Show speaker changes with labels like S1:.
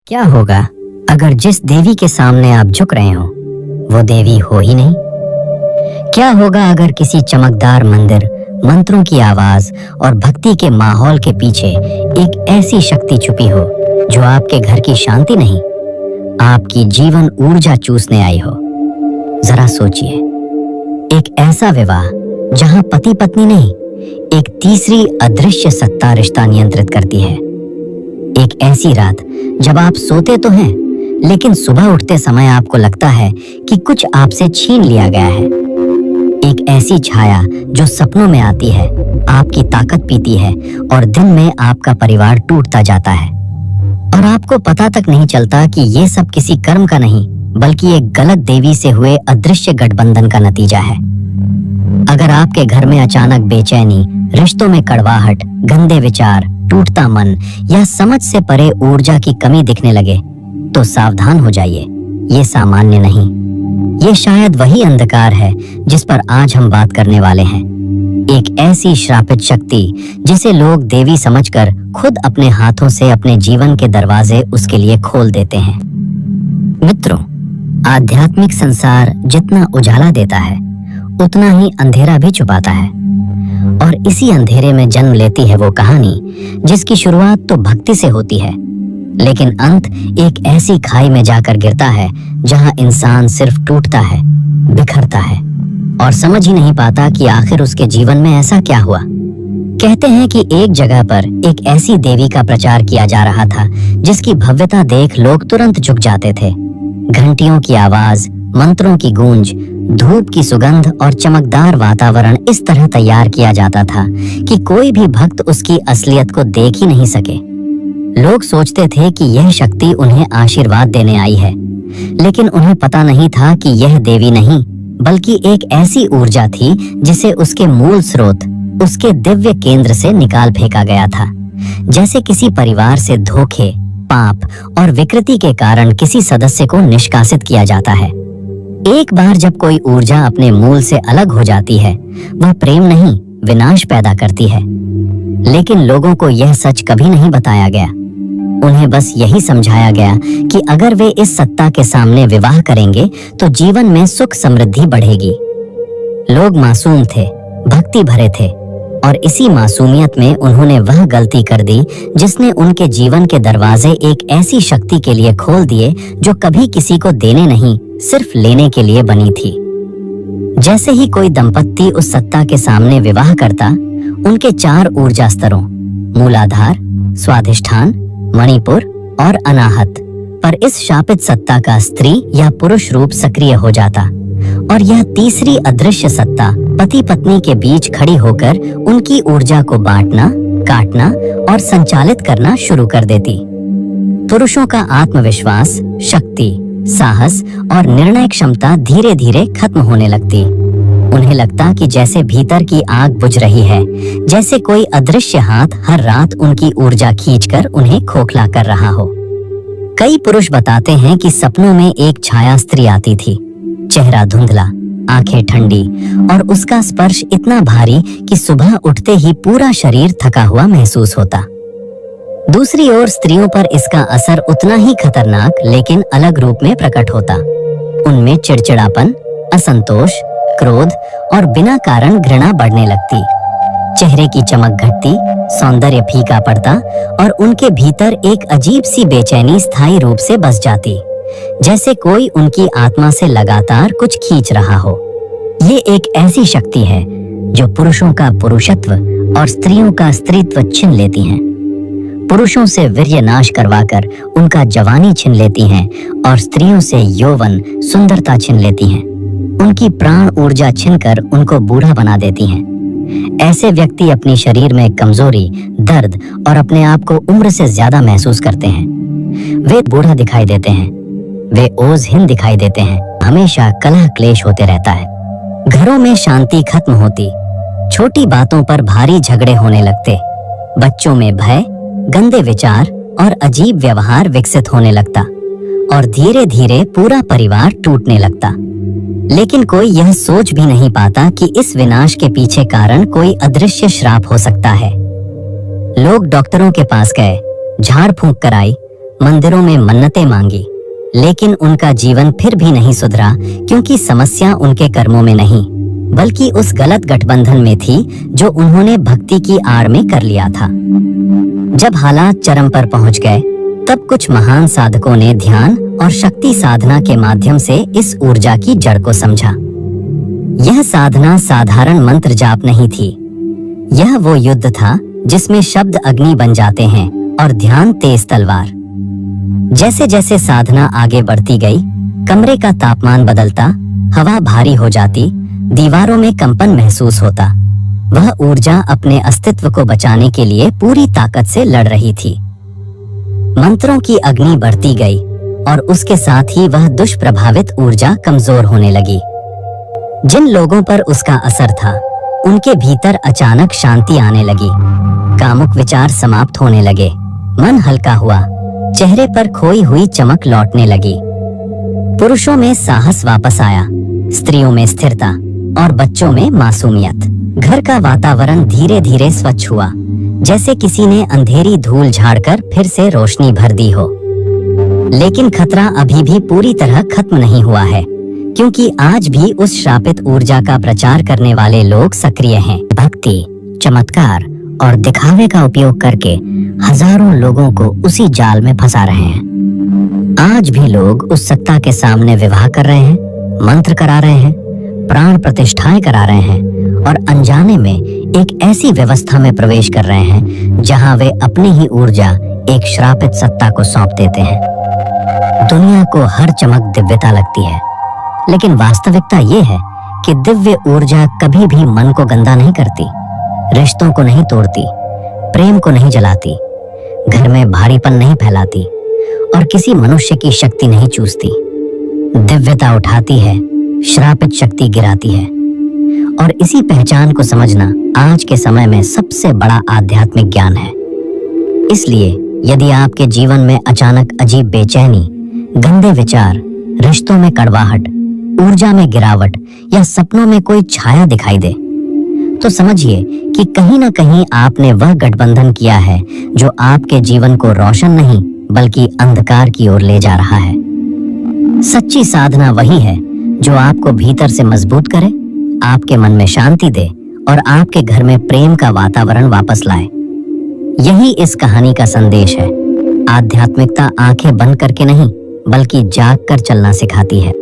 S1: क्या होगा अगर जिस देवी के सामने आप झुक रहे हो वो देवी हो ही नहीं? क्या होगा अगर किसी चमकदार मंदिर, मंत्रों की आवाज और भक्ति के माहौल के पीछे एक ऐसी शक्ति छुपी हो जो आपके घर की शांति नहीं, आपकी जीवन ऊर्जा चूसने आई हो? जरा सोचिए, एक ऐसा विवाह जहां पति पत्नी नहीं, एक तीसरी अदृश्य सत्ता रिश्ता नियंत्रित करती है। एक ऐसी रात जब आप सोते तो हैं, लेकिन सुबह उठते समय आपको लगता है कि कुछ आपसे छीन लिया गया है। एक ऐसी छाया जो सपनों में आती है, आपकी ताकत पीती है और दिन में आपका परिवार टूटता जाता है और आपको पता तक नहीं चलता कि ये सब किसी कर्म का नहीं, बल्कि एक गलत देवी से हुए अदृश्य गठबंधन का नतीजा है। अगर आपके घर में अचानक बेचैनी, रिश्तों में कड़वाहट, गंदे विचार, टूटता मन या समझ से परे ऊर्जा की कमी दिखने लगे, तो सावधान हो जाइए। ये सामान्य नहीं, ये शायद वही अंधकार है जिस पर आज हम बात करने वाले हैं। एक ऐसी श्रापित शक्ति जिसे लोग देवी समझकर खुद अपने हाथों से अपने जीवन के दरवाजे उसके लिए खोल देते हैं। मित्रों, आध्यात्मिक संसार जितना उजाला देता है, उतना ही अंधेरा भी छुपाता है और इसी अंधेरे में जन्म लेती है वो कहानी जिसकी शुरुआत तो भक्ति से होती है, लेकिन अंत एक ऐसी खाई में जाकर गिरता है जहां इंसान सिर्फ टूटता है, बिखरता है और समझ ही नहीं पाता कि आखिर उसके जीवन में ऐसा क्या हुआ। कहते हैं कि एक जगह पर एक ऐसी देवी का प्रचार किया जा रहा था जिसकी भव्यता देख लोग तुरंत झुक जाते थे। घंटियों की आवाज, मंत्रों की गूंज, धूप की सुगंध और चमकदार वातावरण इस तरह तैयार किया जाता था कि कोई भी भक्त उसकी असलियत को देख ही नहीं सके। लोग सोचते थे कि यह शक्ति उन्हें आशीर्वाद देने आई है, लेकिन उन्हें पता नहीं था कि यह देवी नहीं, बल्कि एक ऐसी ऊर्जा थी जिसे उसके मूल स्रोत, उसके दिव्य केंद्र से निकाल फेंका गया था। जैसे किसी परिवार से धोखे, पाप और विकृति के कारण किसी सदस्य को निष्कासित किया जाता है। एक बार जब कोई ऊर्जा अपने मूल से अलग हो जाती है, वह प्रेम नहीं, विनाश पैदा करती है। लेकिन लोगों को यह सच कभी नहीं बताया गया। उन्हें बस यही समझाया गया कि अगर वे इस सत्ता के सामने विवाह करेंगे तो जीवन में सुख समृद्धि बढ़ेगी। लोग मासूम थे, भक्ति भरे थे और इसी मासूमियत में उन्होंने वह गलती कर दी जिसने उनके जीवन के दरवाजे एक ऐसी शक्ति के लिए खोल दिए जो कभी किसी को देने नहीं, सिर्फ लेने के लिए बनी थी। जैसे ही कोई दंपत्ति उस सत्ता के सामने विवाह करता, उनके 4 ऊर्जा स्तरों, मूलाधार, स्वाधिष्ठान, मणिपुर और अनाहत पर इस शापित सत्ता का स्त्री या पुरुष रूप सक्रिय हो जाता और यह तीसरी अदृश्य सत्ता पति पत्नी के बीच खड़ी होकर उनकी ऊर्जा को बांटना, काटना और संचालित करना शुरू कर देती। पुरुषों का आत्मविश्वास, शक्ति, साहस और निर्णय क्षमता धीरे धीरे खत्म होने लगती। उन्हें लगता कि जैसे भीतर की आग बुझ रही है, जैसे कोई अदृश्य हाथ हर रात उनकी ऊर्जा खींचकर उन्हें खोखला कर रहा हो। कई पुरुष बताते हैं कि सपनों में एक छाया स्त्री आती थी, चेहरा धुंधला, आंखें ठंडी और उसका स्पर्श इतना भारी कि सुबह उठते ही पूरा शरीर थका हुआ महसूस होता। दूसरी ओर स्त्रियों पर इसका असर उतना ही खतरनाक लेकिन अलग रूप में प्रकट होता। उनमें चिड़चिड़ापन, असंतोष, क्रोध और बिना कारण घृणा बढ़ने लगती। चेहरे की चमक घटती, सौंदर्य फीका पड़ता और उनके भीतर एक अजीब सी बेचैनी स्थायी रूप से बस जाती, जैसे कोई उनकी आत्मा से लगातार कुछ खींच रहा हो। ये एक ऐसी शक्ति है जो पुरुषों का पुरुषत्व और स्त्रियों का स्त्रीत्व छीन लेती हैं। पुरुषों से वीर्य नाश करवाकर उनका जवानी छीन लेती हैं और स्त्रियों से यौवन, सुंदरता छीन लेती हैं। उनकी प्राण ऊर्जा छीनकर उनको बूढ़ा बना देती हैं। ऐसे व्यक्ति अपने शरीर में कमजोरी, दर्द और अपने आप को उम्र से ज्यादा महसूस करते हैं। वे बूढ़ा दिखाई देते हैं, वे ओजहीन दिखाई देते हैं। हमेशा कलह क्लेश होते रहता है। घरों में शांति खत्म होती, छोटी बातों पर भारी झगड़े होने लगते। बच्चों में भय, गंदे विचार और अजीब व्यवहार विकसित होने लगता और धीरे धीरे पूरा परिवार टूटने लगता। लेकिन कोई यह सोच भी नहीं पाता कि इस विनाश के पीछे कारण कोई अदृश्य श्राप हो सकता है। लोग डॉक्टरों के पास गए, झाड़ फूंक कराई, मंदिरों में मन्नतें मांगी, लेकिन उनका जीवन फिर भी नहीं सुधरा, क्योंकि समस्या उनके कर्मों में नहीं, बल्कि उस गलत गठबंधन में थी जो उन्होंने भक्ति की आड़ में कर लिया था। जब हालात चरम पर पहुंच गए, तब कुछ महान साधकों ने ध्यान और शक्ति साधना के माध्यम से इस ऊर्जा की जड़ को समझा। यह साधना साधारण मंत्र जाप नहीं थी। यह वो युद्ध था जिसमें शब्द अग्नि बन जाते हैं और ध्यान तेज तलवार। जैसे जैसे साधना आगे बढ़ती गई, कमरे का तापमान बदलता, हवा भारी हो जाती, दीवारों में कंपन महसूस होता। वह ऊर्जा अपने अस्तित्व को बचाने के लिए पूरी ताकत से लड़ रही थी। मंत्रों की अग्नि बढ़ती गई और उसके साथ ही वह दुष्प्रभावित ऊर्जा कमजोर होने लगी। जिन लोगों पर उसका असर था, उनके भीतर अचानक शांति आने लगी, कामुक विचार समाप्त होने लगे, मन हल्का हुआ, चेहरे पर खोई हुई चमक लौटने लगी। पुरुषों में साहस वापस आया, स्त्रियों में स्थिरता और बच्चों में मासूमियत। घर का वातावरण धीरे धीरे स्वच्छ हुआ, जैसे किसी ने अंधेरी धूल झाड़कर फिर से रोशनी भर दी हो। लेकिन खतरा अभी भी पूरी तरह खत्म नहीं हुआ है, क्योंकि आज भी उस श्रापित ऊर्जा का प्रचार करने वाले लोग सक्रिय हैं। भक्ति, चमत्कार और दिखावे का उपयोग करके हजारों लोगों को उसी जाल में फंसा रहे हैं। आज भी लोग उस सत्ता के सामने विवाह कर रहे हैं, मंत्र करा रहे हैं, प्राण प्रतिष्ठाएं करा रहे हैं और अनजाने में एक ऐसी व्यवस्था में प्रवेश कर रहे हैं जहां वे अपनी ही ऊर्जा एक श्रापित सत्ता को सौंप देते हैं। दुनिया को हर चमक दिव्यता लगती है, लेकिन वास्तविकता ये है कि दिव्य ऊर्जा कभी भी मन को गंदा नहीं करती, रिश्तों को नहीं तोड़ती, प्रेम को नहीं जलाती, घर में भारीपन नहीं फैलाती और किसी मनुष्य की शक्ति नहीं चूसती। दिव्यता उठाती है, श्रापित शक्ति गिराती है। और इसी पहचान को समझना आज के समय में सबसे बड़ा आध्यात्मिक ज्ञान है। इसलिए यदि आपके जीवन में अचानक अजीब बेचैनी, गंदे विचार, रिश्तों में कड़वाहट, ऊर्जा में गिरावट या सपनों में कोई छाया दिखाई दे, तो समझिए कि कहीं ना कहीं आपने वह गठबंधन किया है जो आपके जीवन को रोशन नहीं बल्कि अंधकार की ओर ले जा रहा है। सच्ची साधना वही है जो आपको भीतर से मजबूत करे, आपके मन में शांति दे और आपके घर में प्रेम का वातावरण वापस लाए। यही इस कहानी का संदेश है। आध्यात्मिकता आंखें बंद करके नहीं बल्कि जाग कर चलना सिखाती है।